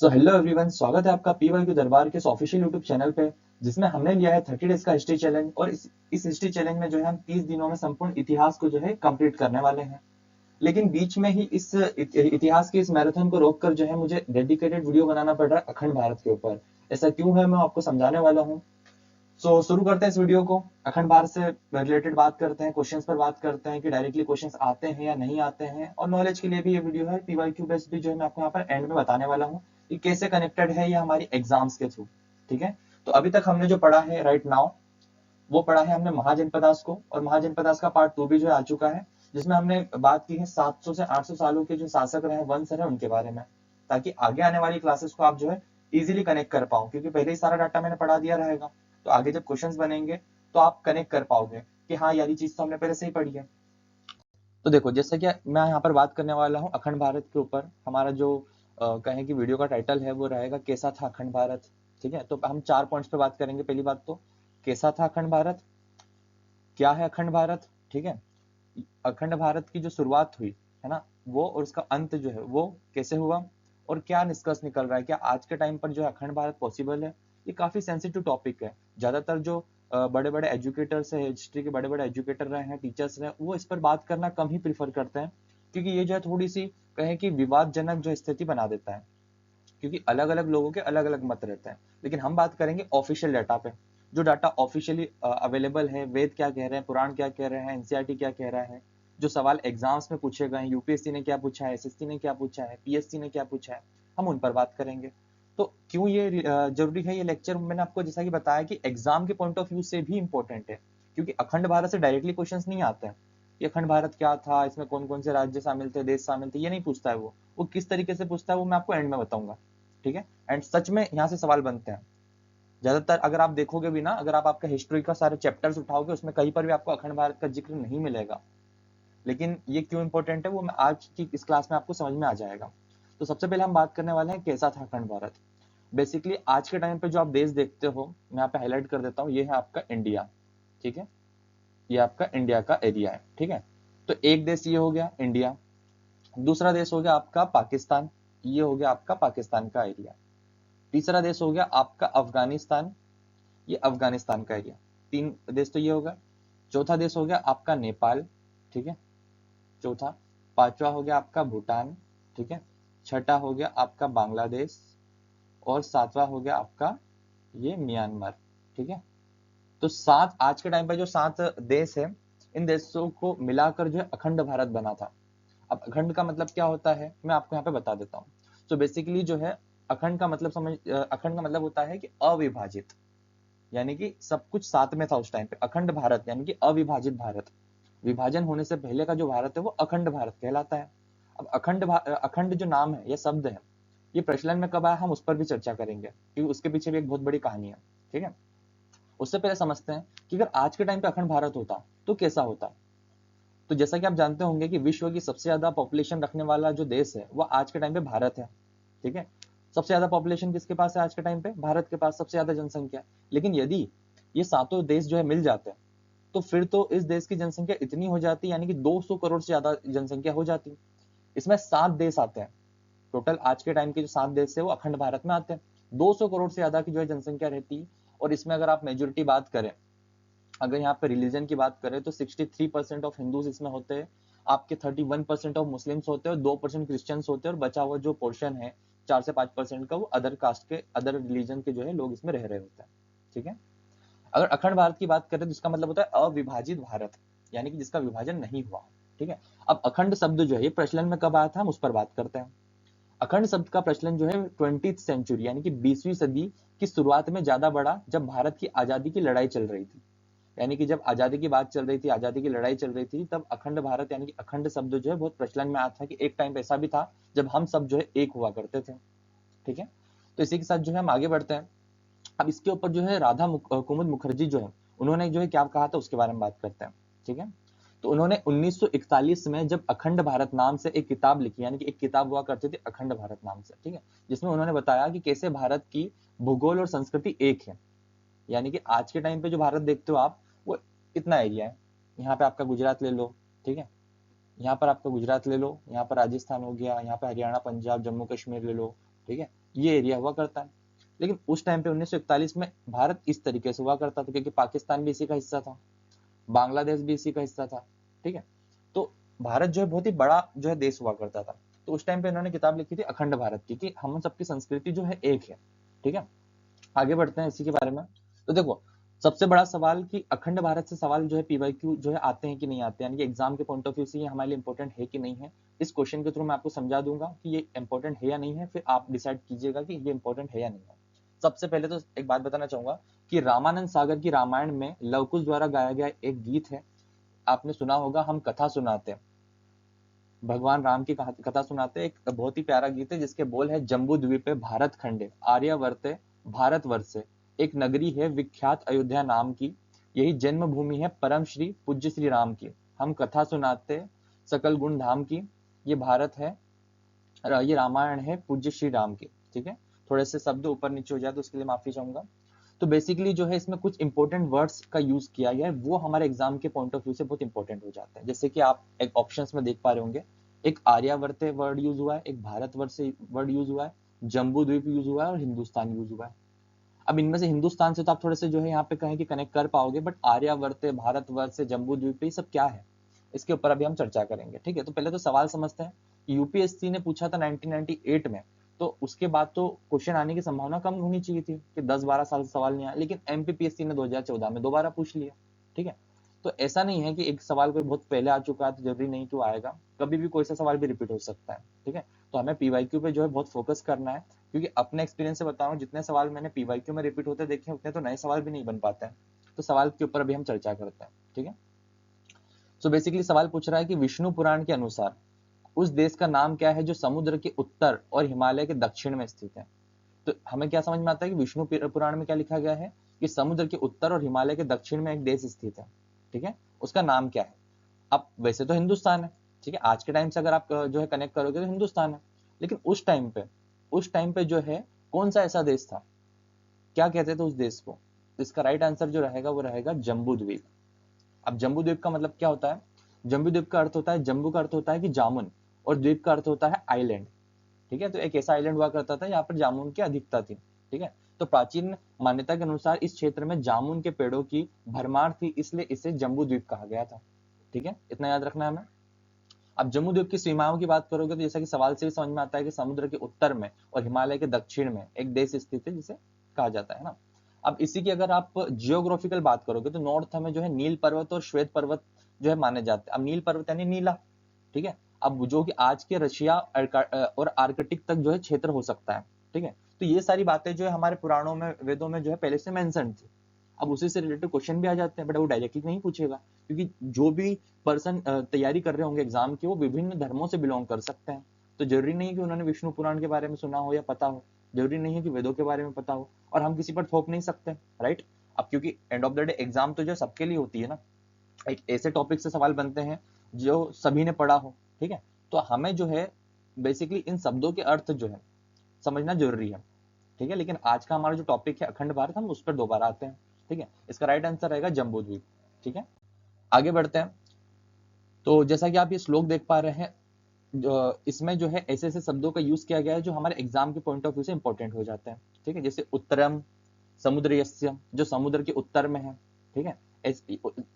So hello everyone, स्वागत है आपका पीवाईक्यू दरबार के ऑफिशियल यूट्यूब चैनल पे, जिसमें हमने लिया है 30 डेज का हिस्ट्री चैलेंज। और इस हिस्ट्री चैलेंज में जो है हम 30 दिनों में संपूर्ण इतिहास को जो है कंप्लीट करने वाले हैं। लेकिन बीच में ही इस इतिहास के इस मैराथन को रोककर जो है मुझे डेडिकेटेड वीडियो बनाना पड़ रहा है अखंड भारत के ऊपर। ऐसा क्यों है, मैं आपको समझाने वाला हूँ। शुरू करते हैं इस वीडियो को। अखंड भारत से रिलेटेड बात करते हैं, क्वेश्चंस पर बात करते हैं कि डायरेक्टली क्वेश्चंस आते हैं या नहीं आते हैं। और नॉलेज के लिए भी ये वीडियो है, पीवाईक्यू बेस्ड भी जो है मैं आपको यहाँ पर एंड में बताने वाला हूँ कि कैसे कनेक्टेड है ये हमारी एग्जाम्स के थ्रू। ठीक है, तो अभी तक हमने जो पढ़ा है राइट नाउ, वो पढ़ा है हमने महाजनपदास को। और महाजनपदास का पार्ट 2 भी जो है आ चुका है, जिसमें हमने बात की है 700 से 800 सालों के जो शासक रहे, वंश रहे, उनके बारे में, ताकि आगे आने वाली क्लासेस को आप जो है इजीली कनेक्ट कर पाओ, क्योंकि पहले ही सारा डाटा मैंने पढ़ा दिया रहेगा। तो आगे जब क्वेश्चंस बनेंगे तो आप कनेक्ट कर पाओगे कि हाँ यार, ये चीज तो हमने पहले से ही पढ़ी है। तो देखो, जैसे कि मैं यहाँ पर बात करने वाला हूँ अखंड भारत के ऊपर। हमारा जो कहें कि वीडियो का टाइटल है वो रहेगा कैसा था अखंड भारत। ठीक है, तो हम 4 पॉइंट्स पे बात करेंगे। पहली बात तो कैसा था अखंड भारत, क्या है अखंड भारत। ठीक है, अखंड भारत की जो शुरुआत हुई है ना, वो और उसका अंत जो है वो कैसे हुआ, और क्या निष्कर्ष निकल रहा है, क्या आज के टाइम पर जो है अखंड भारत पॉसिबल है। ये काफी सेंसिटिव टॉपिक है। ज्यादातर जो बड़े बड़े एजुकेटर्स है, हिस्ट्री के बड़े बड़े एजुकेटर रहे हैं, टीचर्स रहे हैं, वो इस पर बात करना कम ही प्रीफर करते हैं, क्योंकि ये जो है थोड़ी सी कहें कि विवादजनक जो स्थिति बना देता है, क्योंकि अलग अलग लोगों के अलग अलग मत रहते हैं। लेकिन हम बात करेंगे ऑफिशियल डाटा पे, जो डाटा ऑफिशियली अवेलेबल है। वेद क्या कह रहे हैं, पुराण क्या कह रहे हैं, एनसीईआरटी क्या कह रहा है, जो सवाल एग्जाम्स में पूछे गए हैं, यूपीएससी ने क्या पूछा है, एसएससी ने क्या पूछा है, पीएससी ने क्या पूछा है, हम उन पर बात करेंगे। तो क्यों ये जरूरी है ये लेक्चर, मैंने आपको जैसा कि बताया कि एग्जाम के पॉइंट ऑफ व्यू से भी इंपॉर्टेंट है, क्योंकि अखंड भारत से डायरेक्टली क्वेश्चंस नहीं आते हैं। ये अखंड भारत क्या था, इसमें कौन कौन से राज्य शामिल थे, देश शामिल थे, ये नहीं पूछता है। वो किस तरीके से पूछता है वो मैं आपको एंड में बताऊंगा। ठीक है, एंड सच में यहाँ से सवाल बनते हैं ज्यादातर। अगर आप देखोगे भी ना, अगर आप आपका हिस्ट्री का सारे चैप्टर्स उठाओगे, उसमें कहीं पर भी आपको अखंड भारत का जिक्र नहीं मिलेगा। लेकिन ये क्यों इंपॉर्टेंट है वो मैं आज की इस क्लास में आपको समझ में आ जाएगा। तो सबसे पहले हम बात करने वाले हैं कैसा था अखंड भारत। बेसिकली आज के टाइम पे जो आप देश देखते हो, मैं यहाँ पे हाईलाइट कर देता हूँ, ये है आपका इंडिया। ठीक है, ये आपका इंडिया का एरिया है। ठीक है, तो एक देश ये हो गया इंडिया, दूसरा देश हो गया आपका पाकिस्तान, ये हो गया आपका पाकिस्तान का एरिया। तीसरा देश हो गया आपका अफगानिस्तान, ये अफगानिस्तान का एरिया। 3 देश तो ये होगा। चौथा देश हो गया आपका नेपाल। ठीक है, चौथा। पांचवा हो गया आपका भूटान। ठीक है, छठा हो गया आपका बांग्लादेश, और सातवां हो गया आपका ये म्यांमार। ठीक है, तो 7 आज के टाइम पे जो 7 देश है, इन देशों को मिलाकर जो है अखंड भारत बना था। अब अखंड का मतलब क्या होता है मैं आपको यहाँ पे बता देता हूँ। तो बेसिकली जो है अखंड का मतलब अखंड का मतलब होता है कि अविभाजित, यानी कि सब कुछ साथ में था उस टाइम पे। अखंड भारत यानी कि अविभाजित भारत। विभाजन होने से पहले का जो भारत है वो अखंड भारत कहलाता है। अब अखंड जो नाम है, ये शब्द है, ये प्रचलन में कब आया हम उस पर भी चर्चा करेंगे, क्योंकि उसके पीछे भी एक बहुत बड़ी कहानी है। ठीक है, उससे पहले समझते हैं कि अगर आज के टाइम पे अखंड भारत होता तो कैसा होता। तो जैसा कि आप जानते होंगे कि विश्व की सबसे ज्यादा पॉपुलेशन रखने वाला जो देश है वो आज के टाइम पे भारत है। ठीक है, सबसे ज्यादा पॉपुलेशन किसके पास है आज के टाइम पे, भारत के पास सबसे ज्यादा जनसंख्या। लेकिन यदि ये सातों देश जो है मिल जाते हैं, तो फिर तो इस देश की जनसंख्या इतनी हो जाती, यानी कि 200 करोड़ से ज्यादा जनसंख्या हो जाती। इसमें 7 देश आते हैं। टोटल आज के टाइम के जो 7 देश है वो अखंड भारत में आते हैं। 200 करोड़ से ज्यादा की जो है जनसंख्या रहती है। और इसमें अगर आप मेजोरिटी बात करें, अगर यहाँ पे रिलीजन की बात करें, तो 63% ऑफ हिंदूज इसमें होते हैं, आपके 31% ऑफ मुस्लिम्स होते हैं, और 2% क्रिश्चियंस होते हैं, और बचा हुआ जो पोर्शन है 4 से 5% का, वो अदर कास्ट के, अदर रिलीजन के जो है लोग इसमें रह रहे होते हैं। ठीक है, अगर अखंड भारत की बात करें तो इसका मतलब होता है अविभाजित भारत, यानी कि जिसका विभाजन नहीं हुआ। ठीक है, अब अखंड शब्द जो है ये प्रचलन में कब आया था हम उस पर बात करते हैं। अखंड शब्द का प्रचलन जो है 20th सेंचुरी यानी कि 20वीं सदी की शुरुआत में ज्यादा बढ़ा, जब भारत की आजादी की लड़ाई चल रही थी। यानी कि जब आजादी की बात चल रही थी, आजादी की लड़ाई चल रही थी, तब अखंड भारत यानी कि अखंड शब्द जो है बहुत प्रचलन में आया था, कि एक टाइम ऐसा भी था जब हम सब जो है एक हुआ करते थे। ठीक है, तो इसी के साथ जो है हम आगे बढ़ते हैं। अब इसके ऊपर जो है कुमुद मुखर्जी जो है, उन्होंने जो है क्या कहा था उसके बारे में बात करते हैं। ठीक है, तो उन्होंने 1941 में जब अखंड भारत नाम से एक किताब लिखी, यानी कि एक किताब हुआ करती थी अखंड भारत नाम से। ठीक है, जिसमें उन्होंने बताया कि कैसे भारत की भूगोल और संस्कृति एक है। यानी कि आज के टाइम पे जो भारत देखते हो आप, वो इतना एरिया है। यहाँ पे आपका गुजरात ले लो। ठीक है, यहाँ पर आपका गुजरात ले लो, यहाँ पर राजस्थान हो गया, यहाँ पे हरियाणा, पंजाब, जम्मू कश्मीर ले लो, ठीक है, ये एरिया हुआ करता है। लेकिन उस टाइम पे 1941 में भारत इस तरीके से हुआ करता था, क्योंकि पाकिस्तान भी इसी का हिस्सा था, बांग्लादेश भी इसी का हिस्सा था। ठीक है, तो भारत जो है बहुत ही बड़ा जो है देश हुआ करता था। तो उस टाइम पे इन्होंने किताब लिखी थी अखंड भारत की, कि हम सबकी संस्कृति जो है एक है। ठीक है, आगे बढ़ते हैं इसी के बारे में। तो देखो, सबसे बड़ा सवाल कि अखंड भारत से सवाल जो है पीवाईक्यू जो है आते हैं कि नहीं आते हैं, यानी कि एग्जाम के पॉइंट ऑफ व्यू से ये हमारे लिए इंपॉर्टेंट है कि नहीं है। इस क्वेश्चन के थ्रू मैं आपको समझा दूंगा कि ये इंपॉर्टेंट है या नहीं है, फिर आप डिसाइड कीजिएगा कि ये इंपॉर्टेंट है या नहीं है। सबसे पहले तो एक बात बताना चाहूंगा कि रामानंद सागर की रामायण में लवकुश द्वारा गाया गया एक गीत है, आपने सुना होगा, हम कथा सुनाते हैं, भगवान राम की कथा सुनाते। एक बहुत ही प्यारा गीत है जिसके बोल है, जम्बू द्वीपे भारत खंडे आर्यवर्ते भारतवर्षे, एक नगरी है विख्यात अयोध्या नाम की, यही जन्मभूमि है परम श्री पूज्य श्री राम की, हम कथा सुनाते सकल गुण धाम की, ये भारत है, ये रामायण है पूज्य श्री राम की। ठीक है, थोड़े से शब्द ऊपर नीचे हो जाए तो उसके लिए माफी चाहूंगा। तो बेसिकली जो है इसमें कुछ इंपॉर्टेंट वर्ड्स का यूज किया गया है, वो हमारे एग्जाम के पॉइंट ऑफ व्यू से बहुत इंपॉर्टेंट हो जाते हैं। जैसे कि आप एक ऑप्शंस में देख पा रहे होंगे, एक आर्यावर्त वर्ड यूज हुआ है, एक भारतवर्ष वर्ड यूज हुआ है, जम्बू द्वीप यूज हुआ है और हिंदुस्तान यूज हुआ है। अब इनमें से हिंदुस्तान से तो आप थोड़े से जो है यहाँ पे कहें कि कनेक्ट कर पाओगे, बट आर्यावर्त, भारतवर्ष, जम्बू द्वीप, ये सब क्या है, इसके ऊपर अभी हम चर्चा करेंगे। ठीक है, तो पहले तो सवाल समझते हैं। यूपीएससी ने पूछा था 1998 में, तो उसके बाद तो क्वेश्चन आने की संभावना कम होनी चाहिए थी कि 10-12 साल से सवाल नहीं आया, लेकिन एमपीपीएससी ने 2014 में दोबारा पूछ लिया। ठीक है, तो ऐसा नहीं है कि एक सवाल कोई बहुत पहले आ चुका है तो जरूरी नहीं कि वो आएगा, कभी भी कोई सा सवाल भी रिपीट हो सकता है। ठीक है, तो हमें पीवाईक्यू पे जो है बहुत फोकस करना है, क्योंकि अपने एक्सपीरियंस से बता रहा हूँ, जितने सवाल मैंने पीवाईक्यू में रिपीट होते देखे उतने तो नए सवाल भी नहीं बन पाते हैं। तो सवाल के ऊपर अभी हम चर्चा करते हैं। ठीक है, सो बेसिकली सवाल पूछ रहा है कि विष्णु पुराण के अनुसार उस देश का नाम क्या है जो समुद्र के उत्तर और हिमालय के दक्षिण में स्थित है। तो हमें क्या समझ में आता है कि विष्णु पुराण में क्या लिखा गया है कि समुद्र के उत्तर और हिमालय के दक्षिण में एक देश स्थित है। ठीक है, उसका नाम क्या है। अब वैसे तो हिंदुस्तान है, ठीक है, आज के टाइम से अगर आप जो है कनेक्ट करोगे तो हिंदुस्तान है, लेकिन उस टाइम पे जो है कौन सा ऐसा देश था, क्या कहते थे उस देश को। तो इसका राइट आंसर जो रहेगा वो रहेगा जम्बू द्वीप। अब जम्बू द्वीप का मतलब क्या होता है, जम्बू द्वीप का अर्थ होता है, जम्बू का अर्थ होता है कि जामुन, और द्वीप का अर्थ होता है आइलैंड। ठीक है, तो एक ऐसा आइलैंड हुआ करता था यहाँ पर जामुन की अधिकता थी। ठीक है, तो प्राचीन मान्यता के अनुसार इस क्षेत्र में जामुन के पेड़ों की भरमार थी, इसलिए इसे जम्बू द्वीप कहा गया था। ठीक है, इतना याद रखना है हमें। अब जम्बू द्वीप की सीमाओं की बात करोगे तो जैसा कि सवाल से भी समझ में आता है कि समुद्र के उत्तर में और हिमालय के दक्षिण में एक देश स्थित है जिसे कहा जाता है ना। अब इसी की अगर आप जियोग्राफिकल बात करोगे तो नॉर्थ में जो है नील पर्वत और श्वेत पर्वत जो है माने जाते हैं। अब नील पर्वत यानी नीला, ठीक है, अब जो कि आज के रशिया और आर्कटिक तक जो है क्षेत्र हो सकता है। ठीक है, तो ये सारी बातें जो है हमारे पुराणों में, वेदों में जो है पहले से मेंशन थी। अब उसी से रिलेटेड क्वेश्चन भी आ जाते हैं, बट वो डायरेक्टली नहीं पूछेगा, क्योंकि जो भी पर्सन तैयारी कर रहे होंगे एग्जाम की वो विभिन्न धर्मों से बिलोंग कर सकते हैं। तो जरूरी नहीं है कि उन्होंने विष्णु पुराण के बारे में सुना हो या पता हो, जरूरी नहीं है कि वेदों के बारे में पता हो, और हम किसी पर थोप नहीं सकते, राइट। अब क्योंकि end of the day exam तो जो सबके लिए होती है ना, एक ऐसे टॉपिक से सवाल बनते हैं जो सभी ने पढ़ा हो। ठीक है, तो हमें जो है बेसिकली इन शब्दों के अर्थ जो है समझना जरूरी है। ठीक है, लेकिन आज का हमारा जो टॉपिक है अखंड भारत, हम उस पर दोबारा आते हैं। ठीक है, इसका राइट आंसर रहेगा जम्बू द्वीप। ठीक है, आगे बढ़ते हैं। तो जैसा कि आप ये श्लोक देख पा रहे हैं, इसमें जो है ऐसे ऐसे शब्दों का यूज किया गया है जो हमारे एग्जाम के पॉइंट ऑफ व्यू से इंपॉर्टेंट हो जाते हैं। ठीक है, जैसे उत्तरम समुद्र यस्य, जो समुद्र के उत्तर में है। ठीक है,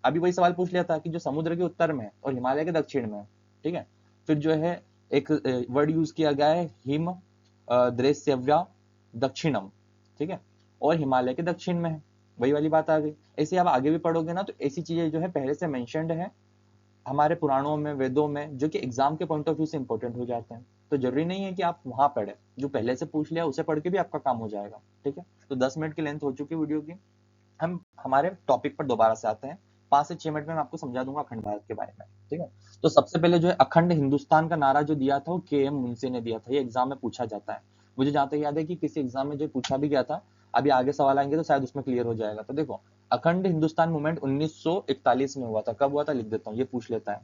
अभी वही सवाल पूछ लिया था कि जो समुद्र के उत्तर में है और हिमालय के दक्षिण में है। ठीक है, फिर जो है एक वर्ड यूज किया गया है हिम द्रेस्यव्या दक्षिणम। ठीक है, और हिमालय के दक्षिण में है, वही वाली बात आ गई। ऐसे आप आगे भी पढ़ोगे ना तो ऐसी चीजें जो है पहले से मेंशन्ड है हमारे पुराणों में, वेदों में, जो कि एग्जाम के पॉइंट ऑफ व्यू से इंपॉर्टेंट हो जाते हैं। तो जरूरी नहीं है कि आप वहां पढ़े, जो पहले से पूछ लिया उसे पढ़ के भी आपका काम हो जाएगा। ठीक है, तो 10 मिनट की लेंथ हो चुकी वीडियो की, हम हमारे टॉपिक पर दोबारा से आते हैं। 5 से 6 मिनट में मैं आपको समझा दूंगा अखंड भारत के बारे में। ठीक है, तो सबसे पहले जो है अखंड हिंदुस्तान का नारा जो दिया था वो के एम मुंशी ने दिया था, ये एग्जाम में पूछा जाता है। मुझे जहां तक याद है कि किसी एग्जाम में जो पूछा भी गया था, अभी आगे सवाल आएंगे तो शायद उसमें क्लियर हो जाएगा। तो देखो, अखंड हिंदुस्तान मूवमेंट 1941 में हुआ था। कब हुआ था लिख देता हूँ, ये पूछ लेता है।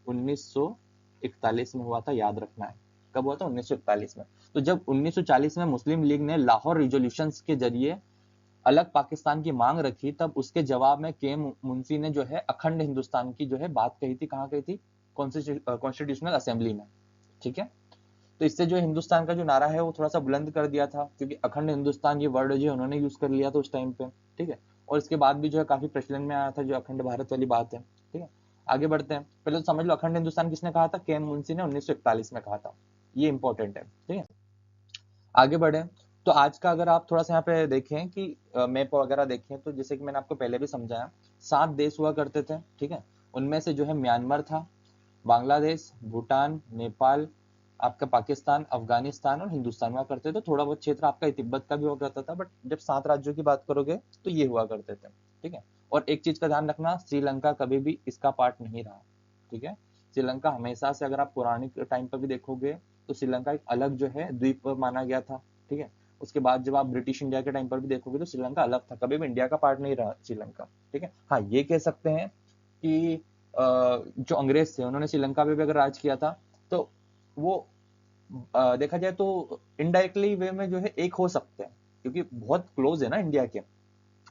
1941 में हुआ था, याद रखना है कब हुआ था, 1941 में। तो जब 1940 में मुस्लिम लीग ने लाहौर रिजोल्यूशंस के जरिए अलग पाकिस्तान की मांग रखी, तब उसके जवाब में के मुंशी ने जो है अखंड हिंदुस्तान की जो है बात कही थी। कहाँ कही थी, कॉन्स्टिट्यूशनल असेंबली में। ठीक है, तो इससे जो हिंदुस्तान का जो नारा है वो थोड़ा सा बुलंद कर दिया था, क्योंकि अखंड हिंदुस्तान ये वर्ड जो है उन्होंने यूज कर लिया था उस टाइम पे, ठीक है। और इसके बाद भी जो है काफी प्रचलन में आया था जो अखंड भारत वाली बात है, ठीक है। आगे बढ़ते हैं। पहले तो समझ लो अखंड हिंदुस्तान किसने कहा था, के एम मुंशी ने 1941 में कहा था, ये इंपॉर्टेंट है, ठीक है। आगे बढ़े तो आज का अगर आप थोड़ा सा यहाँ पे देखें कि मैप वगैरह देखें, तो जैसे कि मैंने आपको पहले भी समझाया 7 देश हुआ करते थे, ठीक है। उनमें से जो है म्यांमार था, बांग्लादेश, भूटान, नेपाल, आपका पाकिस्तान, अफगानिस्तान और हिंदुस्तान हुआ करते थे। थोड़ा बहुत क्षेत्र आपका तिब्बत का भी हुआ करता था, बट जब 7 राज्यों की बात करोगे तो ये हुआ करते थे, ठीक है। और एक चीज का ध्यान रखना, श्रीलंका कभी भी इसका पार्ट नहीं रहा, ठीक है। श्रीलंका हमेशा से, अगर आप पौराणिक टाइम पर भी देखोगे तो श्रीलंका एक अलग जो है द्वीप माना गया था, ठीक है। उसके बाद जब आप ब्रिटिश इंडिया के टाइम पर भी देखोगे तो श्रीलंका अलग था, कभी भी इंडिया का पार्ट नहीं रहा श्रीलंका, ठीक है। हाँ, ये कह सकते हैं कि जो अंग्रेज थे उन्होंने श्रीलंका पे भी अगर राज किया था तो वो देखा जाए तो इनडायरेक्टली वे में जो है एक हो सकते हैं, क्योंकि बहुत क्लोज है ना इंडिया के,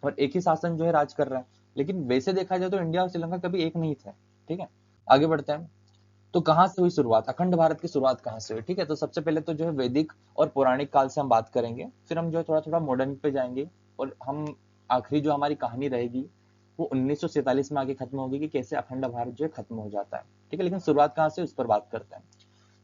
और एक ही शासन जो है राज कर रहा है। लेकिन वैसे देखा जाए तो इंडिया और श्रीलंका कभी एक नहीं थे, ठीक है। आगे बढ़ते हैं। तो कहाँ से हुई शुरुआत, अखंड भारत की शुरुआत कहाँ से हुई, ठीक है। तो सबसे पहले तो जो है वैदिक और पौराणिक काल से हम बात करेंगे, फिर हम जो है थोड़ा थोड़ा मॉडर्न पे जाएंगे, और हम आखिरी जो हमारी कहानी रहेगी वो 1947 में आगे खत्म होगी कि कैसे अखंड भारत जो है खत्म हो जाता है, ठीक है। लेकिन शुरुआत कहाँ से उस पर बात करते हैं।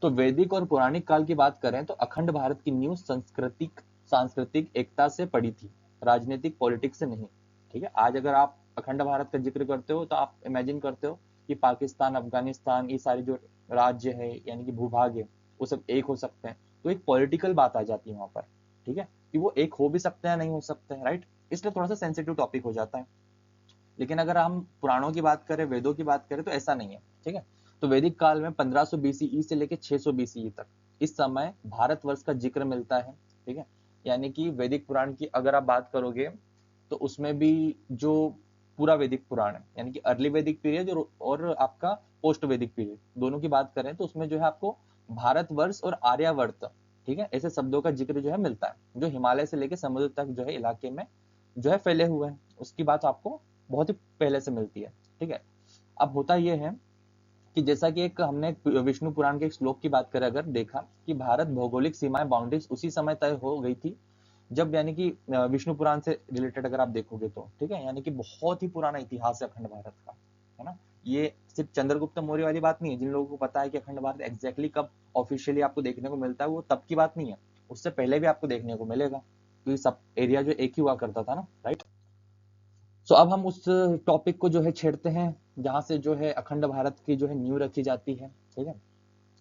तो वैदिक और पौराणिक काल की बात करें तो अखंड भारत की नींव सांस्कृतिक एकता से पड़ी थी, राजनीतिक पॉलिटिक्स से नहीं, ठीक है। आज अगर आप अखंड भारत का जिक्र करते हो तो आप इमेजिन करते हो कि पाकिस्तान, अफगानिस्तान, ये सारे जो राज्य है यानी कि भूभाग है वो सब एक हो सकते हैं, तो एक पॉलिटिकल बात आ जाती है वहां पर, ठीक है, कि वो एक हो भी सकते हैं नहीं हो सकते हैं, राइट। इसलिए थोड़ा सा सेंसिटिव टॉपिक हो जाता है। लेकिन अगर हम पुराणों की बात करें, वेदों की बात करें तो ऐसा नहीं है, ठीक है। तो वैदिक काल में 1500 बीसीई से लेकर 600 बीसीई तक इस समय भारतवर्ष का जिक्र मिलता है, ठीक है। यानी कि वैदिक पुराण की अगर आप बात करोगे तो उसमें भी जो पूरा वैदिक पुराण है यानी कि अर्ली वैदिक पीरियड और आपका पोस्ट वैदिक पीरियड दोनों की बात करें तो उसमें जो है आपको भारतवर्ष और आर्यावर्त, ठीक है, ऐसे शब्दों का जिक्र जो है मिलता है, जो हिमालय से लेकर समुद्र तक जो है इलाके में जो है फैले हुए हैं, उसकी बात आपको बहुत ही पहले से मिलती है, ठीक है। अब होता यह है कि जैसा कि एक हमने विष्णु पुराण के एक श्लोक की बात करें, अगर देखा कि भारत भौगोलिक सीमाएं बाउंड्रीज उसी समय तय हो गई थी जब, यानी कि विष्णु पुराण से रिलेटेड अगर आप देखोगे तो, ठीक है, यानी कि बहुत ही पुराना इतिहास है अखंड भारत का, है ना। ये सिर्फ चंद्रगुप्त मौर्य वाली बात नहीं है, जिन लोगों को पता है कि अखंड भारत एग्जैक्टली कब ऑफिशियली आपको देखने को मिलता है, वो तब की बात नहीं है, उससे पहले भी आपको देखने को मिलेगा, क्योंकि सब एरिया जो एक ही हुआ करता था ना, राइट। सो अब हम उस टॉपिक को जो है छेड़ते हैं जहां से जो है अखंड भारत की जो है नींव रखी जाती है, ठीक है,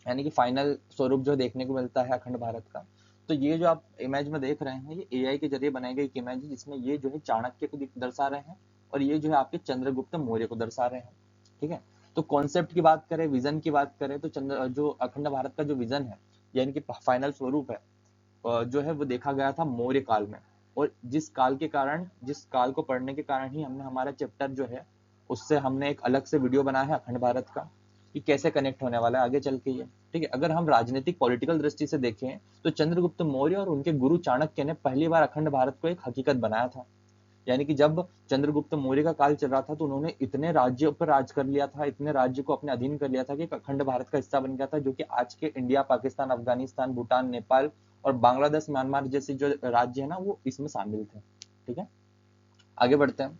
यानी कि फाइनल स्वरूप जो देखने को मिलता है अखंड भारत का। तो ये जो आप इमेज में देख रहे हैं ये एआई के जरिए बनाई गई एक इमेज है, जिसमें ये जो है चाणक्य को दर्शा रहे हैं और ये जो है आपके चंद्रगुप्त मौर्य को दर्शा रहे हैं, ठीक है। तो कॉन्सेप्ट की बात करें, विजन की बात करें तो जो अखंड भारत का जो विजन है यानी कि फाइनल स्वरूप है जो है वो देखा गया था मौर्य काल में। और जिस काल को पढ़ने के कारण ही हमने हमारा चैप्टर जो है उससे हमने एक अलग से वीडियो बनाया है अखंड भारत का, कि कैसे कनेक्ट होने वाला है आगे चल के ये, ठीक है। अगर हम राजनीतिक पॉलिटिकल दृष्टि से देखें तो चंद्रगुप्त मौर्य और उनके गुरु चाणक्य ने पहली बार अखंड भारत को एक हकीकत बनाया था। यानी कि जब चंद्रगुप्त मौर्य का काल चल रहा था तो उन्होंने इतने राज्यों पर राज कर लिया था, इतने राज्य को अपने अधीन कर लिया था कि अखंड भारत का हिस्सा बन गया था, जो कि आज के इंडिया, पाकिस्तान, अफगानिस्तान, भूटान, नेपाल और बांग्लादेश, म्यांमार जैसे जो राज्य है ना वो इसमें शामिल थे, ठीक है। आगे बढ़ते हैं।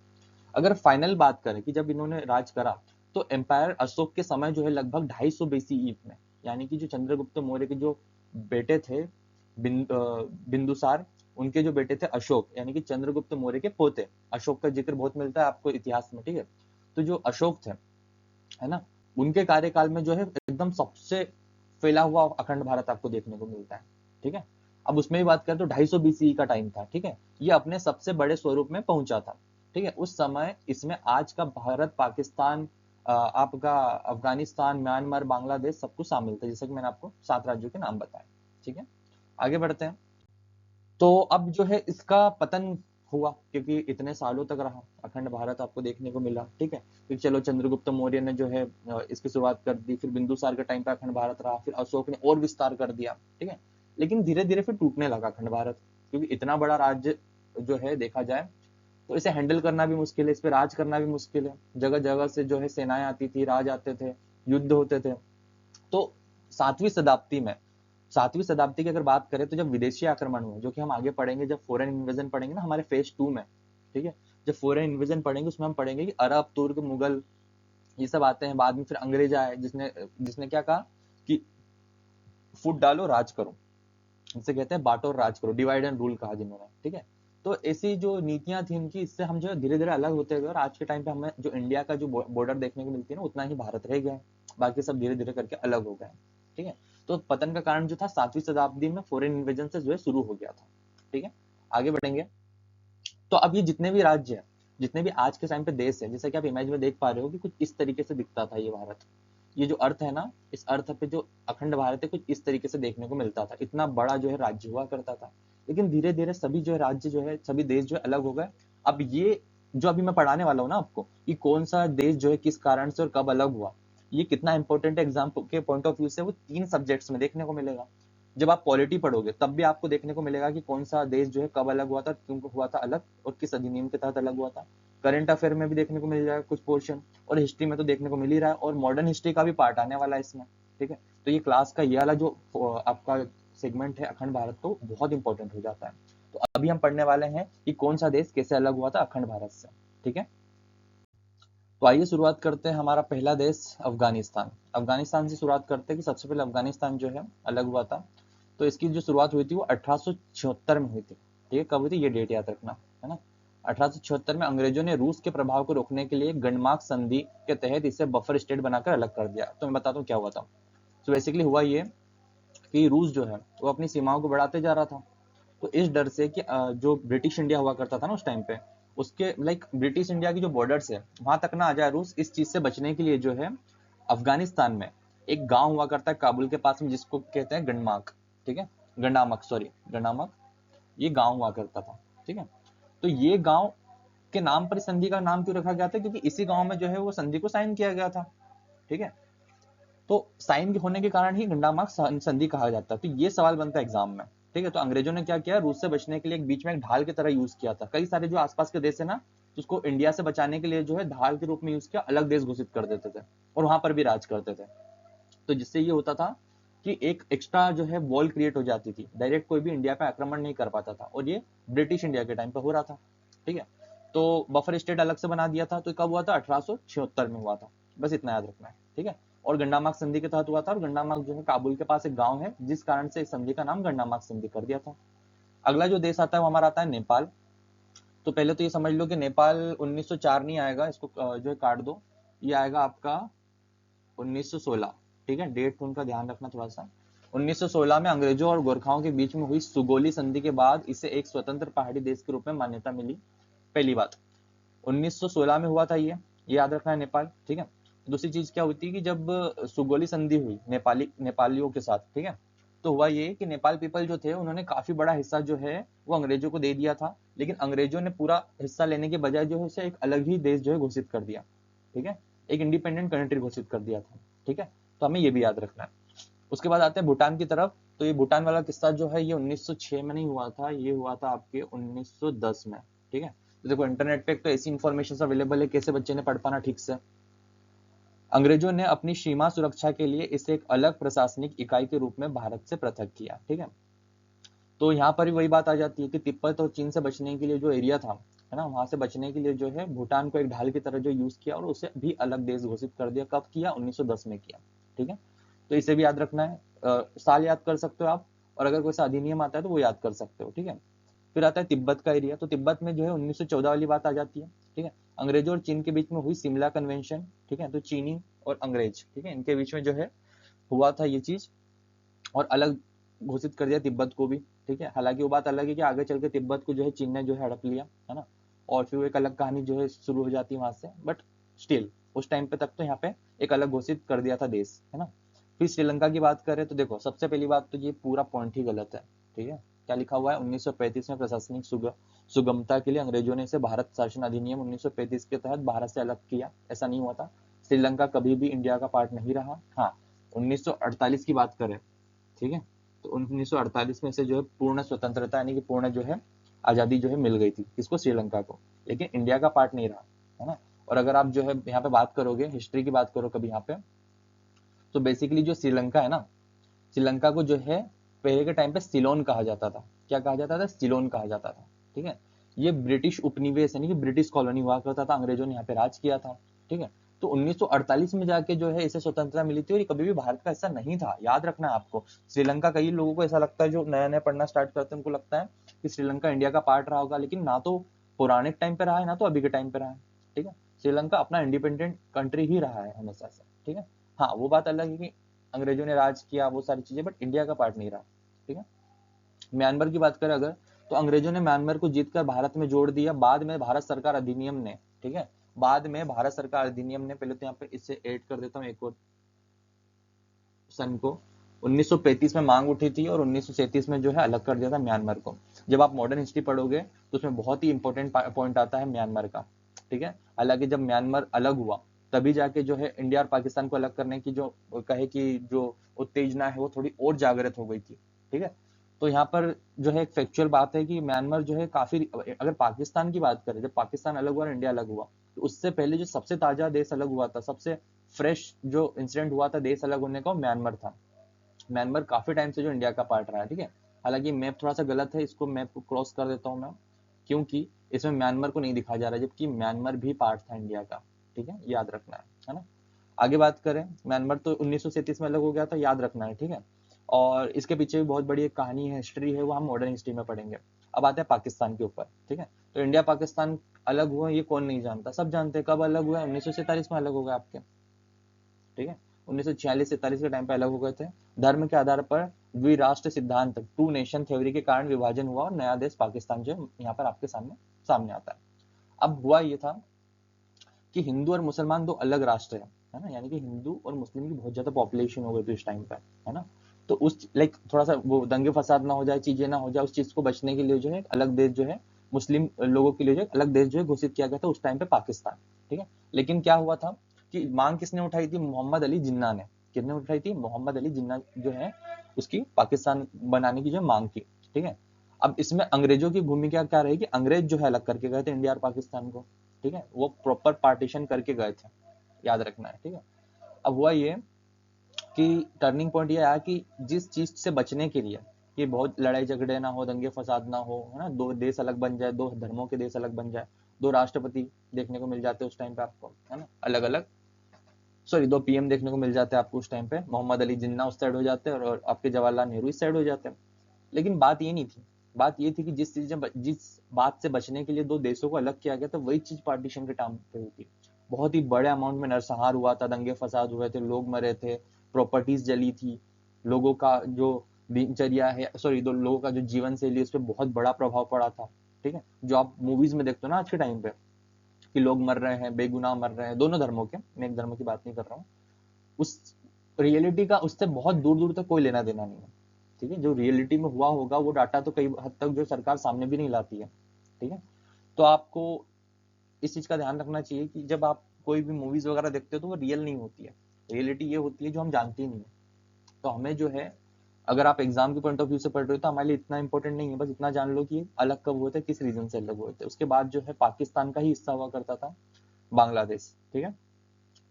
अगर फाइनल बात करें कि जब इन्होंने राज करा तो एम्पायर अशोक के समय जो है लगभग 250 बीसीई में, यानी कि जो चंद्रगुप्त मौर्य के जो बेटे थे बिंदुसार, उनके जो बेटे थे अशोक, यानी कि चंद्रगुप्त मौर्य के पोते, अशोक का जिक्र बहुत मिलता है आपको इतिहास में, ठीक है। तो जो अशोक थे, है ना, उनके कार्यकाल में जो है एकदम सबसे फैला हुआ अखंड भारत आपको देखने को मिलता है, ठीक है। अब उसमें भी बात करें तो 250 बीसीई का टाइम था, ठीक है, ये अपने सबसे बड़े स्वरूप में पहुंचा था, ठीक है। उस समय इसमें आज का भारत, पाकिस्तान, आपका अफगानिस्तान, म्यांमार, बांग्लादेश सब कुछ शामिल था, जैसे कि मैंने आपको 7 राज्यों के नाम बताए, ठीक है। आगे बढ़ते हैं। तो अब जो है इसका पतन हुआ क्योंकि इतने सालों तक रहा अखंड भारत आपको देखने को मिला, ठीक है। फिर चलो चंद्रगुप्त मौर्य ने जो है इसकी शुरुआत कर दी, फिर बिंदुसार के टाइम पे अखंड भारत रहा, फिर अशोक ने और विस्तार कर दिया, ठीक है। लेकिन धीरे धीरे फिर टूटने लगा अखंड भारत, क्योंकि इतना बड़ा राज्य जो है देखा जाए तो इसे हैंडल करना भी मुश्किल है, इस पे राज करना भी मुश्किल है, जगह जगह से जो है सेनाएं आती थी, राज आते थे, युद्ध होते थे। तो 7वीं शताब्दी में 7वीं शताब्दी की अगर बात करें तो जब विदेशी आक्रमण हुए, जो कि हम आगे पढ़ेंगे जब फॉरेन इन्वेजन पढ़ेंगे ना हमारे फेज 2 में, ठीक है, जब फॉरेन इन्वेजन पढ़ेंगे उसमें हम पढ़ेंगे कि अरब, तुर्क, मुगल ये सब आते हैं। बाद में फिर अंग्रेज आए जिसने जिसने क्या कहा कि फुट डालो राज करो, जिसे कहते हैं बांटो और राज करो, डिवाइड एंड रूल कहा जिन्होंने, ठीक है। तो ऐसी जो नीतियां थी इनकी, इससे हम जो है धीरे धीरे अलग होते गए और आज के टाइम पे हमें जो इंडिया का जो बॉर्डर देखने को मिलती है ना उतना ही भारत रह गया है, बाकी सब धीरे धीरे करके अलग हो गए, ठीक है। तो पतन का कारण जो था 7वीं शताब्दी में फॉरेन इन्वेजन से जो है शुरू हो गया था, ठीक है। आगे बढ़ेंगे तो अब ये जितने भी राज्य है, जितने भी आज के टाइम पे देश है, जैसे कि आप इमेज में देख पा रहे हो कि कुछ इस तरीके से दिखता था ये भारत, ये जो अर्थ है ना, इस अर्थ पे जो अखंड भारत है कुछ इस तरीके से देखने को मिलता था, इतना बड़ा जो है राज्य हुआ करता था। लेकिन धीरे धीरे सभी जो है राज्य जो है, सभी देश जो है अलग हो गए। अब ये जो अभी मैं पढ़ाने वाला हूँ ना आपको, कि कौन सा देश जो है किस कारण से और कब अलग हुआ, ये कितना इंपॉर्टेंट एग्जाम के पॉइंट ऑफ व्यू से वो 3 सब्जेक्ट्स में देखने को मिलेगा। जब आप पॉलिटी पढ़ोगे तब भी आपको देखने को मिलेगा कि कौन सा देश जो है कब अलग हुआ था, क्यों हुआ था अलग और किस अधिनियम के तहत अलग हुआ था। करंट अफेयर में भी देखने को मिल जाएगा कुछ पोर्शन, और हिस्ट्री में तो देखने को मिल ही रहा है, और मॉडर्न हिस्ट्री का भी पार्ट आने वाला है इसमें, ठीक है। तो ये क्लास का ये वाला जो आपका सेगमेंट है अखंड भारत, तो बहुत इंपॉर्टेंट हो जाता है। तो अभी हम पढ़ने वाले हैं कि कौन सा देश कैसे अलग हुआ था अखंड भारत से, ठीक है। तो आइए शुरुआत करते हैं, हमारा पहला देश अफगानिस्तान। अफगानिस्तान से शुरुआत करते हैं कि सबसे पहले अफगानिस्तान जो है अलग हुआ था। तो इसकी जो शुरुआत हुई थी वो 1876 में हुई थी, ठीक है। कब हुई थी ये डेट याद रखना, है ना। 1876 में अंग्रेजों ने रूस के प्रभाव को रोकने के लिए गंडमार्क संधि के तहत इसे बफर स्टेट बनाकर अलग कर दिया। तो मैं बताता हूँ क्या हुआ था। तो बेसिकली हुआ ये कि रूस जो है वो अपनी सीमाओं को बढ़ाते जा रहा था। तो इस डर से कि जो ब्रिटिश इंडिया हुआ करता था ना उस टाइम पे, उसके लाइक ब्रिटिश इंडिया की जो बॉर्डर्स है वहां तक ना आ जाए रूस, इस चीज से बचने के लिए जो है अफगानिस्तान में एक गांव हुआ करता है काबुल के पास में, जिसको कहते हैं गंडमार्क, ठीक है, गंडामक, सॉरी गंडामक, ये गांव हुआ करता था, ठीक है। तो ये गांव के नाम पर संधि का नाम क्यों रखा गया था, क्योंकि इसी गांव में जो है वो संधि को साइन किया गया था, ठीक है। तो साइन होने के कारण ही गंडामार्क संधि कहा जाता है। तो ये सवाल बनता है एग्जाम में, ठीक है। तो अंग्रेजों ने क्या किया, रूस से बचने के लिए एक बीच में एक ढाल की तरह यूज किया था। कई सारे जो आसपास के देश है ना, तो उसको इंडिया से बचाने के लिए जो है ढाल के रूप में यूज किया, अलग देश घोषित कर देते थे और वहां पर भी राज करते थे। तो जिससे ये होता था कि एक एक्स्ट्रा जो है वॉल क्रिएट हो जाती थी, डायरेक्ट कोई भी इंडिया पे आक्रमण नहीं कर पाता था, और ये ब्रिटिश इंडिया के टाइम पे हो रहा था, ठीक है। तो बफर स्टेट अलग से बना दिया था। तो कब हुआ था, 1876 में हुआ था, बस इतना याद रखना है, ठीक है। और गंडामार्क संधि के तहत हुआ था, और गंडामार्क जो है काबुल के पास एक गांव है, जिस कारण से इस संधि का नाम गंडामार्क संधि कर दिया था। अगला जो देश आता है वो हमारा आता है नेपाल। तो पहले तो ये समझ लो कि नेपाल 1904 नहीं आएगा, इसको जो है काट दो, ये आएगा आपका 1916, ठीक है। डेट उनका ध्यान रखना थोड़ा सा। 1916 में अंग्रेजों और गोरखाओं के बीच में हुई सुगोली संधि के बाद इसे एक स्वतंत्र पहाड़ी देश के रूप में मान्यता मिली, पहली बात। 1916 में हुआ था ये याद रखना है नेपाल, ठीक है। दूसरी चीज क्या होती है कि जब सुगोली संधि हुई नेपालियों के साथ, ठीक है, तो हुआ ये कि नेपाल पीपल जो थे उन्होंने काफी बड़ा हिस्सा जो है वो अंग्रेजों को दे दिया था, लेकिन अंग्रेजों ने पूरा हिस्सा लेने के बजाय जो है उसे एक अलग ही देश जो है घोषित कर दिया, ठीक है, एक इंडिपेंडेंट कंट्री घोषित कर दिया था, ठीक है। तो हमें ये भी याद रखना है। उसके बाद आते हैं भूटान की तरफ। तो ये भूटान वाला किस्सा जो है ये 1906 में नहीं हुआ था, ये हुआ था आपके 1910 में, ठीक है। तो देखो इंटरनेट पे एक तो ऐसी इन्फॉर्मेशन अवेलेबल है, कैसे बच्चे ने पढ़ पाना ठीक से। अंग्रेजों ने अपनी सीमा सुरक्षा के लिए इसे एक अलग प्रशासनिक इकाई के रूप में भारत से पृथक किया, ठीक है। तो यहाँ पर भी वही बात आ जाती है कि तिब्बत और चीन से बचने के लिए जो एरिया था, है ना, वहां से बचने के लिए जो है भूटान को एक ढाल की तरह जो यूज किया और उसे भी अलग देश घोषित कर दिया। कब किया, 1910 में किया, ठीक है। तो इसे भी याद रखना है, साल याद कर सकते हो आप, और अगर कोई सा अधिनियम आता है तो वो याद कर सकते हो, ठीक है। फिर आता है तिब्बत का एरिया। तो तिब्बत में जो है 1914 वाली बात आ जाती है, ठीक है। अंग्रेजों और चीन के बीच में हुई शिमला कन्वेंशन, ठीक है। तो चीनी और अंग्रेज, ठीक है, इनके बीच में जो है हुआ था ये चीज, और अलग घोषित कर दिया तिब्बत को भी, ठीक है। हालांकि वो बात अलग है कि आगे चल के तिब्बत को जो है चीन ने जो है हड़प लिया, है ना, और फिर वो एक अलग कहानी जो है शुरू हो जाती है वहां से, बट स्टिल उस टाइम पे तक तो यहाँ पे एक अलग घोषित कर दिया था देश, है ना। फिर श्रीलंका की बात करें तो देखो सबसे पहली बात तो ये पूरा पॉइंट ही गलत है, ठीक है। क्या लिखा हुआ है, 1935 में प्रशासनिक सुगमता के लिए अंग्रेजों ने इसे भारत शासन अधिनियम 1935 के तहत भारत से अलग किया, ऐसा नहीं हुआ था। श्रीलंका कभी भी इंडिया का पार्ट नहीं रहा। हाँ, 1948 की बात करें, ठीक है, तो 1948 में से जो है पूर्ण स्वतंत्रता यानी कि पूर्ण जो है आजादी जो है मिल गई थी किसको, श्रीलंका को, लेकिन इंडिया का पार्ट नहीं रहा, है ना। और अगर आप जो है यहाँ पे बात करोगे, हिस्ट्री की बात करो कभी यहाँ पे, तो बेसिकली जो श्रीलंका है ना, श्रीलंका को जो है पहले के टाइम पे सिलोन कहा जाता था। क्या कहा जाता था? सिलोन कहा जाता था। ठीक है, ये ब्रिटिश उपनिवेश यानी कि ब्रिटिश कॉलोनी हुआ करता था, अंग्रेजों ने यहाँ पे राज किया था। ठीक है, तो 1948 में जाके जो है इसे स्वतंत्रता मिली थी, और ये कभी भी भारत का हिस्सा नहीं था, याद रखना है आपको। श्रीलंका, कई लोगों को ऐसा लगता है जो नया नया पढ़ना स्टार्ट करते हैं, उनको लगता है कि श्रीलंका इंडिया का पार्ट रहा होगा, लेकिन ना तो पुराने टाइम पे रहा है, ना तो अभी के टाइम पे रहा है। ठीक है, श्रीलंका अपना इंडिपेंडेंट कंट्री ही रहा है हमेशा से। ठीक है, हाँ वो बात अलग है कि अंग्रेजों ने राज किया वो सारी चीजें, बट इंडिया का पार्ट नहीं रहा। ठीक है, म्यांमार की बात करें अगर, तो अंग्रेजों ने म्यांमार को जीतकर भारत में जोड़ दिया। बाद में भारत सरकार अधिनियम ने, ठीक है, बाद में भारत सरकार अधिनियम ने, पहले तो यहाँ पे इससे ऐड कर देता हूँ एक और सन को, 1935 में मांग उठी थी और 1937 में जो है अलग कर दिया था म्यांमार को। जब आप मॉडर्न हिस्ट्री पढ़ोगे तो उसमें बहुत ही इंपॉर्टेंट पॉइंट आता है म्यांमार का। ठीक है, हालांकि जब म्यांमार अलग हुआ तभी जाके जो है इंडिया और पाकिस्तान को अलग करने की जो कहे कि जो उत्तेजना है वो थोड़ी और जागृत हो गई थी। ठीक है, तो यहाँ पर जो है एक फैक्चुअल बात है कि म्यांमार जो है काफी, अगर पाकिस्तान की बात करें, जब पाकिस्तान अलग हुआ और इंडिया अलग हुआ, तो उससे पहले जो सबसे ताजा देश अलग हुआ था, सबसे फ्रेश जो इंसिडेंट हुआ था देश अलग होने का, म्यांमार था। म्यांमार काफी टाइम से जो इंडिया का पार्ट रहा है। ठीक है, हालांकि मैप थोड़ा सा गलत है, इसको मैप को क्रॉस कर देता हूँ मैं, क्योंकि इसमें म्यांमार को नहीं दिखाया जा रहा है, जबकि म्यांमार भी पार्ट था इंडिया का। ठीक है, याद रखना है ना। आगे बात करें, म्यांमार तो 1937 में अलग हो गया था, याद रखना है। ठीक है, और इसके पीछे भी बहुत बड़ी एक कहानी है, हिस्ट्री है, वो हम मॉडर्न हिस्ट्री में पढ़ेंगे। अब आते हैं पाकिस्तान के ऊपर। ठीक है, तो इंडिया पाकिस्तान अलग हुआ, ये कौन नहीं जानता, सब जानते हैं। कब अलग हुआ? 1947 में अलग हो गया आपके। ठीक है, 1946-47 के टाइम पे अलग हो गए थे। धर्म के आधार पर द्विराष्ट्र सिद्धांत, टू नेशन थ्योरी के कारण विभाजन हुआ और नया देश पाकिस्तान जो यहाँ पर आपके सामने सामने आता है। अब हुआ ये था कि हिंदू और मुसलमान दो अलग राष्ट्र है ना, यानी कि हिंदू और मुस्लिम की बहुत ज्यादा पॉपुलेशन हो गई थी उस टाइम पे, है ना। तो उस लाइक थोड़ा सा वो दंगे फसाद ना हो जाए, चीजें ना हो जाए, उस चीज को बचने के लिए जो है एक अलग देश जो है मुस्लिम लोगों के लिए जो एक अलग देश जो है घोषित किया गया था उस टाइम पे, पाकिस्तान। ठीक है, लेकिन क्या हुआ था कि मांग किसने उठाई थी? मोहम्मद अली जिन्ना ने। किसने उठाई थी? मोहम्मद अली जिन्ना जो है उसकी पाकिस्तान बनाने की जो मांग की। ठीक है, अब इसमें अंग्रेजों की भूमिका क्या रही कि अंग्रेज जो है अलग करके गए थे इंडिया और पाकिस्तान को। ठीक है, वो प्रॉपर पार्टीशन करके गए थे, याद रखना है। ठीक है, अब हुआ ये कि टर्निंग पॉइंट ये आया कि जिस चीज से बचने के लिए कि बहुत लड़ाई झगड़े ना हो, दंगे फसाद ना हो, है ना, दो देश अलग बन जाए, दो धर्मों के देश अलग बन जाए, दो राष्ट्रपति देखने को मिल जाते उस टाइम पे आपको, है ना, अलग अलग, सॉरी दो पीएम देखने को मिल जाते हैं आपको उस टाइम पे, मोहम्मद अली जिन्ना उस साइड हो जाते हैं और आपके जवाहरलाल नेहरू इस साइड हो जाते हैं। लेकिन बात ये नहीं थी, बात ये थी कि जिस बात से बचने के लिए दो देशों को अलग किया गया था, वही चीज पार्टीशन के टाइम पे हुई थी। बहुत ही बड़े अमाउंट में नरसंहार हुआ था, दंगे फसाद हुए थे, लोग मरे थे, प्रॉपर्टीज जली थी, लोगों का जो दिनचर्या है, सॉरी दो लोगों का जो जीवन शैली उस पर बहुत बड़ा प्रभाव पड़ा था। ठीक है, जो आप मूवीज में देखते हो ना आज के टाइम पे कि लोग मर रहे हैं, बेगुनाह मर रहे हैं, दोनों धर्मों के, मैं एक धर्म की बात नहीं कर रहा हूँ, उस रियलिटी का उससे बहुत दूर दूर तक कोई लेना देना नहीं है। ठीक है, जो रियलिटी में हुआ होगा वो डाटा तो कई हद तक जो सरकार सामने भी नहीं लाती है। ठीक है, तो आपको इस चीज का ध्यान रखना चाहिए कि जब आप कोई भी मूवीज वगैरह देखते हो तो वो रियल नहीं होती है, रियलिटी ये होती है जो हम जानते ही नहीं है। तो हमें जो है, अगर आप एग्जाम के पॉइंट ऑफ व्यू से पढ़ रहे हो तो हमारे लिए इतना इंपॉर्टेंट नहीं है, बस इतना जान लो कि अलग कब हुए थे, किस रीजन से अलग हुए थे। उसके बाद जो है पाकिस्तान का ही हिस्सा हुआ करता था बांग्लादेश। ठीक है,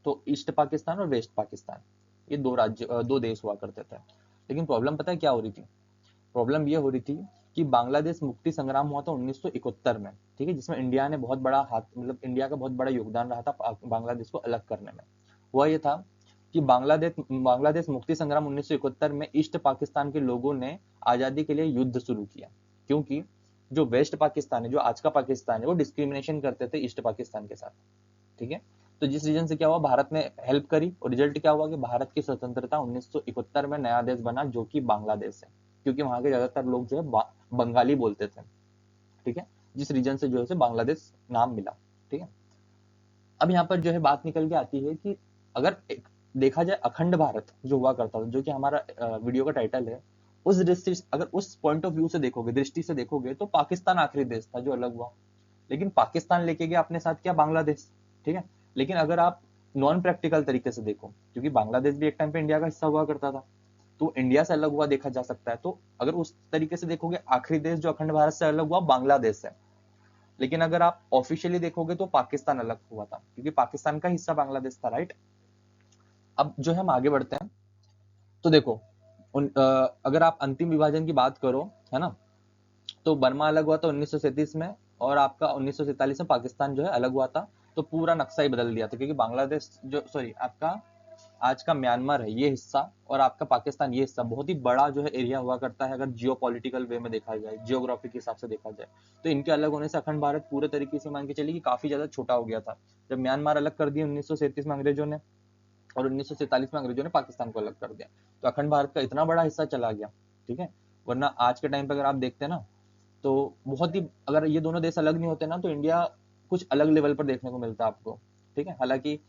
तो ईस्ट पाकिस्तान और वेस्ट पाकिस्तान, ये दो राज्य दो देश हुआ करते थे। लेकिन प्रॉब्लम पता है क्या हो रही थी? प्रॉब्लम ये हो रही थी कि बांग्लादेश मुक्ति संग्राम हुआ था 1971 में। ठीक है, जिसमें इंडिया ने बहुत बड़ा हाथ, मतलब इंडिया का बहुत बड़ा योगदान रहा था बांग्लादेश को अलग करने में। वह ये था कि बांग्लादेश बांग्लादेश मुक्ति संग्राम 1971 में ईस्ट पाकिस्तान के लोगों ने आजादी के लिए युद्ध शुरू किया, क्योंकि जो वेस्ट पाकिस्तान है, जो आज का पाकिस्तान है, वो डिस्क्रिमिनेशन करते थे ईस्ट पाकिस्तान के साथ। ठीक है, तो जिस रीजन से क्या हुआ, भारत ने हेल्प करी और रिजल्ट क्या हुआ कि भारत की स्वतंत्रता 1971 में नया देश बना जो कि बांग्लादेश है, क्योंकि वहां के ज्यादातर लोग जो है बंगाली बोलते थे। ठीक है, जिस रीजन से जो है बांग्लादेश नाम मिला। ठीक है, अब यहाँ पर जो है बात निकल के आती है कि अगर एक देखा जाए अखंड भारत जो हुआ करता था, जो कि हमारा वीडियो का टाइटल है, उस दृष्टि अगर उस पॉइंट ऑफ व्यू से देखोगे, दृष्टि से देखोगे, तो पाकिस्तान आखिरी देश था जो अलग हुआ। लेकिन पाकिस्तान लेके गया अपने साथ क्या? बांग्लादेश। ठीक है, लेकिन अगर आप नॉन प्रैक्टिकल तरीके से देखो, क्योंकि बांग्लादेश भी एक टाइम पे इंडिया का हिस्सा हुआ करता था, तो इंडिया से अलग हुआ देखा जा सकता है। तो अगर उस तरीके से देखोगे, आखिरी देश जो अखंड भारत से अलग हुआ बांग्लादेश है। लेकिन अगर आप ऑफिशियली देखोगे तो पाकिस्तान अलग हुआ था, क्योंकि पाकिस्तान का हिस्सा बांग्लादेश था, राइट। अब जो है हम आगे बढ़ते हैं, तो देखो अगर आप अंतिम विभाजन की बात करो, है ना, तो बर्मा अलग हुआ था 1937 में, और आपका 1947 में पाकिस्तान जो है अलग हुआ था। तो पूरा नक्शा ही बदल दिया था, क्योंकि बांग्लादेश जो, सॉरी, आपका आज का म्यांमार है ये हिस्सा, और आपका पाकिस्तान ये हिस्सा बहुत ही बड़ा जो है एरिया हुआ करता है, अगर जियो पॉलिटिकल वे में देखा जाए, जियोग्राफी के हिसाब से देखा जाए। तो इनके अलग होने से अखंड भारत पूरे तरीके से मान के चलिए कि काफी ज्यादा छोटा हो गया था। जब म्यांमार अलग कर दिया 1937 में अंग्रेजों ने, और 1947 में अंग्रेजों ने पाकिस्तान को अलग कर दिया, तो अखंड भारत का इतना बड़ा हिस्सा चला गया। ठीक है, वरना आज के टाइम पे अगर आप देखते हैं ना, तो बहुत ही, अगर ये दोनों देश अलग नहीं होते ना, तो इंडिया कुछ अलग लेवल पर देखने को मिलता है आपको। ठीक है, हालांकि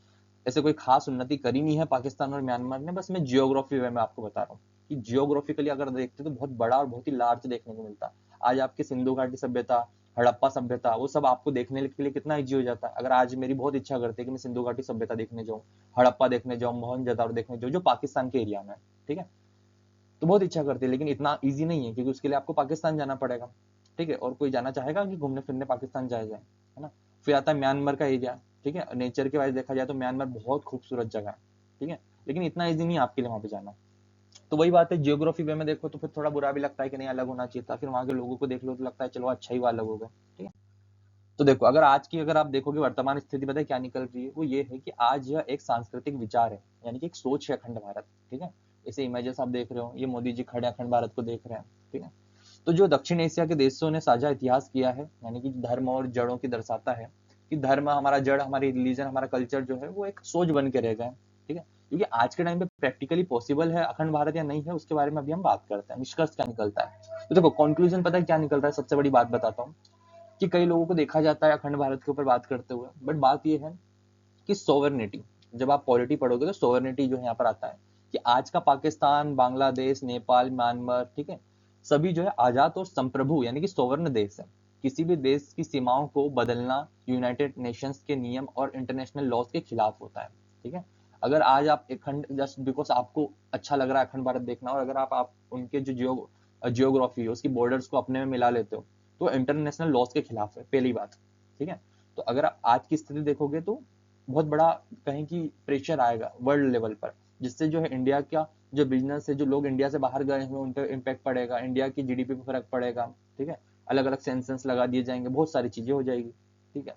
ऐसे कोई खास उन्नति करी नहीं है पाकिस्तान और म्यांमार ने, बस मैं जियोग्राफी वे में आपको बता रहा हूँ कि जियोग्राफिकली अगर देखते तो बहुत बड़ा और बहुत ही लार्ज देखने को मिलता। आज आपकी सिंधु घाटी सभ्यता, हड़प्पा सभ्यता, वो सब आपको देखने के लिए कितना इजी हो जाता है। अगर आज मेरी बहुत इच्छा करती है कि मैं सिंधु घाटी सभ्यता देखने जाऊँ, हड़प्पा देखने जाऊँ, मोहनजोदड़ो देखने जाऊँ, जो पाकिस्तान के एरिया में है, ठीक है, तो बहुत इच्छा करती है, लेकिन इतना ईजी नहीं है, क्योंकि उसके लिए आपको पाकिस्तान जाना पड़ेगा। ठीक है, और कोई जाना चाहेगा कि घूमने फिरने पाकिस्तान जाया जाए, है ना। फिर आता है म्यांमार का एरिया। ठीक है, नेचर के वाइज देखा जाए तो म्यांमार बहुत खूबसूरत जगह है। ठीक है, लेकिन इतना ईजी नहीं है आपके लिए वहां पे जाना। तो वही बात है, जियोग्राफी वे में देखो तो फिर थोड़ा बुरा भी लगता है कि नहीं अलग होना चाहिए था, फिर वहां के लोगों को देख लो तो लगता है चलो अच्छा ही वो अलग हो गए। ठीक है, तो देखो, अगर आज की, अगर आप देखोगे वर्तमान स्थिति पता है क्या निकल रही है, वो ये है कि आज यह एक सांस्कृतिक विचार है, यानी कि एक सोच है अखंड भारत। ठीक है, ऐसे इमेजेस आप देख रहे हो, ये मोदी जी खड़े अखंड भारत को देख रहे हैं। ठीक है, तो जो दक्षिण एशिया के देशों ने साझा इतिहास किया है, यानी कि धर्म और जड़ों की दर्शाता है कि धर्म हमारा जड़, हमारी रिलीजन, हमारा कल्चर जो है वो एक सोच बन के रह गए। ठीक है, क्योंकि आज के टाइम पे प्रैक्टिकली पॉसिबल है अखंड भारत या नहीं है, उसके बारे में अभी हम बात करते हैं। निष्कर्ष क्या निकलता है, तो देखो कंक्लूजन पता है क्या निकल रहा है, सबसे बड़ी बात बताता हूँ कि कई लोगों को देखा जाता है अखंड भारत के ऊपर बात करते हुए, बट बात यह है कि सोवरनिटी, जब आप पॉलिटी पढ़ोगे तो सोवरनिटी जो है यहाँ पर आता है कि आज का पाकिस्तान, बांग्लादेश, नेपाल, म्यांमार, ठीक है, सभी जो है आजाद और संप्रभु यानी कि सोवर्ण देश है। किसी भी देश की सीमाओं को बदलना यूनाइटेड नेशंस के नियम और इंटरनेशनल लॉज के खिलाफ होता है। ठीक है, अगर आज आप अखंड, जस्ट बिकॉज आपको अच्छा लग रहा है अखंड भारत देखना, और अगर आप उनके जो जियोग्राफी है उसकी बॉर्डर्स को अपने में मिला लेते हो, तो इंटरनेशनल लॉज के खिलाफ है, पहली बात। ठीक है, तो अगर आप आज की स्थिति देखोगे तो बहुत बड़ा कहीं की प्रेशर आएगा वर्ल्ड लेवल पर, जिससे जो है इंडिया का जो बिजनेस है, जो लोग इंडिया से बाहर गए हैं उन पर इम्पैक्ट पड़ेगा, इंडिया की जीडीपी पर फर्क पड़ेगा। ठीक है, अलग अलग सेंसस लगा दिए जाएंगे, बहुत सारी चीजें हो जाएगी। ठीक है,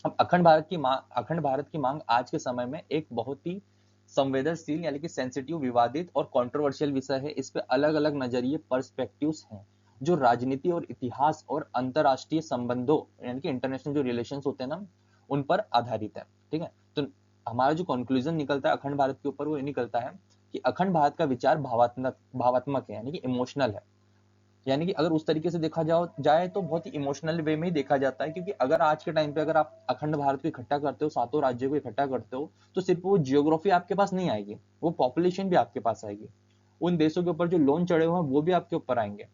अब अखंड भारत की मांग आज के समय में एक बहुत ही संवेदनशील यानी कि सेंसिटिव, विवादित और कंट्रोवर्शियल विषय है। इस पे अलग अलग नजरिए, पर्सपेक्टिव्स हैं, जो राजनीति और इतिहास और अंतरराष्ट्रीय संबंधों यानी कि इंटरनेशनल जो रिलेशंस होते हैं ना, उन पर आधारित है। ठीक है, तो हमारा जो कंक्लूजन निकलता है अखंड भारत के ऊपर, वो ये निकलता है कि अखंड भारत का विचार भावात्मक है, यानी कि इमोशनल है। यानी कि अगर उस तरीके से देखा जाए तो बहुत ही इमोशनल वे में ही देखा जाता है, क्योंकि अगर आज के टाइम पे अगर आप अखंड भारत को इकट्ठा करते हो, सातों राज्यों को इकट्ठा करते हो, तो सिर्फ वो जियोग्राफी आपके पास नहीं आएगी, वो पॉपुलेशन भी आपके पास आएगी। उन देशों के ऊपर जो लोन चढ़े हुए हैं वो भी आपके ऊपर आएंगे,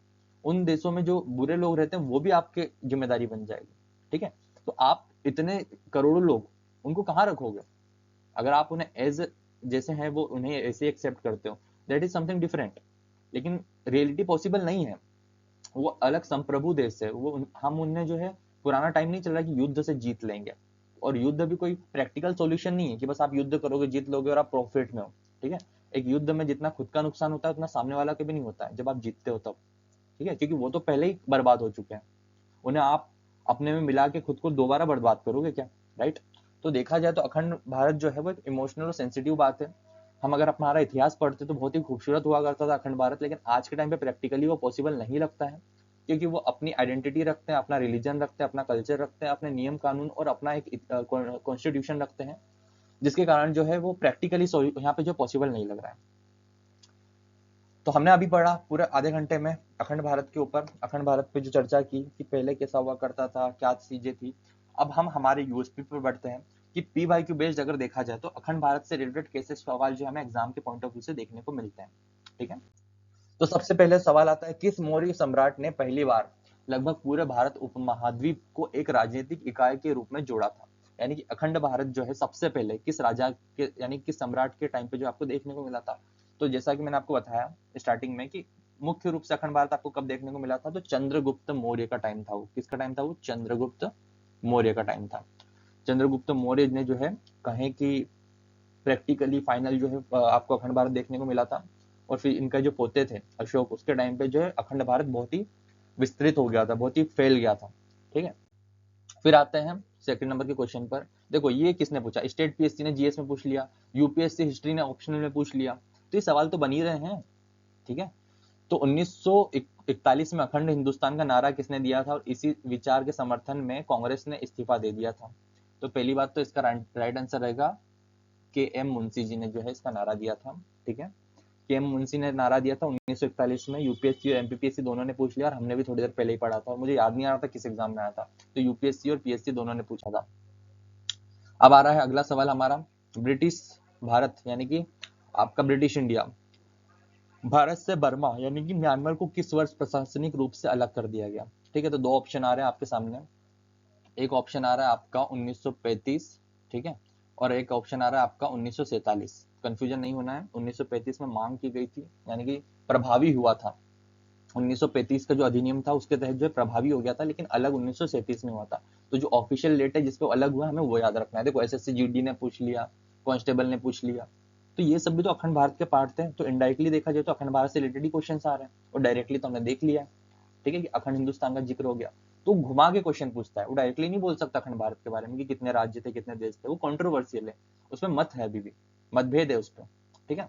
उन देशों में जो बुरे लोग रहते हैं वो भी आपके जिम्मेदारी बन जाएगी। ठीक है, तो आप इतने करोड़ों लोग, उनको कहाँ रखोगे? अगर आप उन्हें एज जैसे हैं वो उन्हें ऐसे एक्सेप्ट करते हो, दैट इज समथिंग डिफरेंट। लेकिन रियलिटी पॉसिबल नहीं है, वो अलग संप्रभु देश है, वो हम उनने जो है, पुराना टाइम नहीं चल रहा कि युद्ध से जीत लेंगे, और युद्ध भी कोई प्रैक्टिकल सॉल्यूशन नहीं है कि बस आप युद्ध करोगे, जीत लोगे और आप प्रॉफिट में हो। ठीक है, एक युद्ध में जितना खुद का नुकसान होता है उतना सामने वाला के भी नहीं होता है जब आप जीतते हो तब। ठीक है, क्योंकि वो तो पहले ही बर्बाद हो चुके हैं, उन्हें आप अपने में मिला के खुद को दोबारा बर्बाद करोगे क्या? राइट, तो देखा जाए तो अखंड भारत जो है वो एक इमोशनल और सेंसिटिव बात है। हम अगर हमारा इतिहास पढ़ते तो बहुत ही खूबसूरत हुआ करता था अखंड भारत, लेकिन आज के टाइम पे प्रैक्टिकली वो पॉसिबल नहीं लगता है, क्योंकि वो अपनी आइडेंटिटी रखते हैं, अपना रिलीजन रखते हैं, अपना कल्चर रखते हैं, अपने नियम कानून और अपना एक कॉन्स्टिट्यूशन रखते हैं, जिसके कारण जो है वो प्रैक्टिकली यहाँ पे जो पॉसिबल नहीं लग रहा है। तो हमने अभी पढ़ा पूरे आधे घंटे में अखंड भारत के ऊपर, अखंड भारत पे जो चर्चा की कि पहले कैसा हुआ करता था, क्या चीजें थी। अब हम हमारे यूएसपी पर बढ़ते हैं कि पी वाई क्यू बेस्ड अगर देखा जाए तो अखंड भारत से रिलेटेड कैसे सवाल जो हमें एग्जाम के पॉइंट ऑफ व्यू से देखने को मिलते हैं। ठीक है, तो सबसे पहले सवाल आता है, किस मौर्य सम्राट ने पहली बार लगभग पूरे भारत उपमहाद्वीप को एक राजनीतिक इकाई के रूप में जोड़ा था? यानी कि अखंड भारत जो है सबसे पहले किस राजा के यानी किस सम्राट के टाइम पे जो आपको देखने को मिला था? तो जैसा कि मैंने आपको बताया स्टार्टिंग में कि मुख्य रूप से अखंड भारत आपको कब देखने को मिला था, तो चंद्रगुप्त मौर्य का टाइम था। वो किसका टाइम था? वो चंद्रगुप्त मौर्य का टाइम था। चंद्रगुप्त मौर्य ने जो है कहें कि प्रैक्टिकली फाइनल जो है आपको अखंड भारत देखने को मिला था। और फिर इनका जो पोते थे अशोक, उसके टाइम पे जो है अखंड भारत बहुत ही विस्तृत हो गया था, बहुत ही फैल गया था। ठीक है, फिर आते हैं सेकंड नंबर के क्वेश्चन पर। देखो ये किसने पूछा, स्टेट पीएससी ने जीएस में पूछ लिया, यूपीएससी हिस्ट्री ने ऑप्शनल में पूछ लिया, तो ये सवाल तो बन ही रहे हैं। ठीक है, तो 1941 में अखंड हिंदुस्तान का नारा किसने दिया था, और इसी विचार के समर्थन में कांग्रेस ने इस्तीफा दे दिया था। तो पहली बात तो इसका राइट आंसर रहेगा के एम मुंशी जी ने जो है इसका नारा दिया था। ठीक है, के एम मुंशी ने नारा दिया था 1941 में। यूपीएससी और एमपीपीएससी दोनों ने पूछ लिया, और हमने भी थोड़ी देर पहले ही पढ़ा था, मुझे याद नहीं आ रहा था किस एग्जाम में आया था, तो यूपीएससी और पीएससी दोनों ने पूछा था। अब आ रहा है अगला सवाल हमारा, ब्रिटिश भारत यानी कि आपका ब्रिटिश इंडिया भारत से बर्मा यानी कि म्यांमार को किस वर्ष प्रशासनिक रूप से अलग कर दिया गया। ठीक है, तो दो ऑप्शन आ रहे हैं आपके सामने, एक ऑप्शन आ रहा है आपका 1935, ठीक है, और एक ऑप्शन आ रहा है आपका 1947। कंफ्यूजन नहीं होना है, 1935 में मांग की गई थी, यानी कि प्रभावी हुआ था। 1935 का जो अधिनियम था उसके तहत जो प्रभावी हो गया था, लेकिन अलग 1937 में हुआ था। तो जो ऑफिशियल डेट है जिसपे अलग हुआ हमें वो याद रखना है। देखो एसएससी जीडी ने पूछ लिया, कांस्टेबल ने पूछ लिया, तो ये सब भी तो अखंड भारत के पार्ट थे, तो इनडायरेक्टली देखा जाए तो अखंड भारत से रिलेटेड ही क्वेश्चन आ रहे हैं, और डायरेक्टली तो हमने देख लिया है। ठीक है, कि अखंड हिंदुस्तान का जिक्र हो गया, तो घुमा के क्वेश्चन पूछता है, वो डायरेक्टली नहीं बोल सकता अखंड भारत के बारे में कि कितने राज्य थे कितने देश थे, वो कंट्रोवर्शियल है, उसमें मत है, अभी भी मतभेद है उस पर। ठीक है,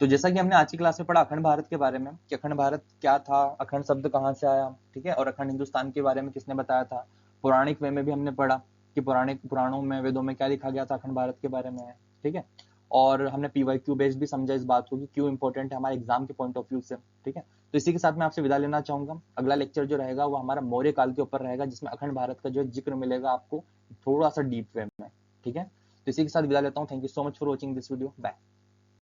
तो जैसा कि हमने आज की क्लास में पढ़ा अखंड भारत के बारे में कि अखंड भारत क्या था, अखंड शब्द कहाँ से आया, ठीक है, और अखंड हिंदुस्तान के बारे में किसने बताया था। पौराणिक वे में भी हमने पढ़ा कि पौराणिक पुराणों में वेदों में क्या लिखा गया था अखंड भारत के बारे में। ठीक है, और हमने पीवाईक्यू बेस्ड भी समझा इस बात को कि क्यों इंपॉर्टेंट है हमारे एग्जाम के पॉइंट ऑफ व्यू से। ठीक है, तो इसी के साथ मैं आपसे विदा लेना चाहूंगा। अगला लेक्चर जो रहेगा वो हमारा मौर्य काल के ऊपर रहेगा, जिसमें अखंड भारत का जो जिक्र मिलेगा आपको थोड़ा सा डीप वे में। ठीक है, तो इसी के साथ विदा लेता हूँ। Thank you so much for watching this video, bye.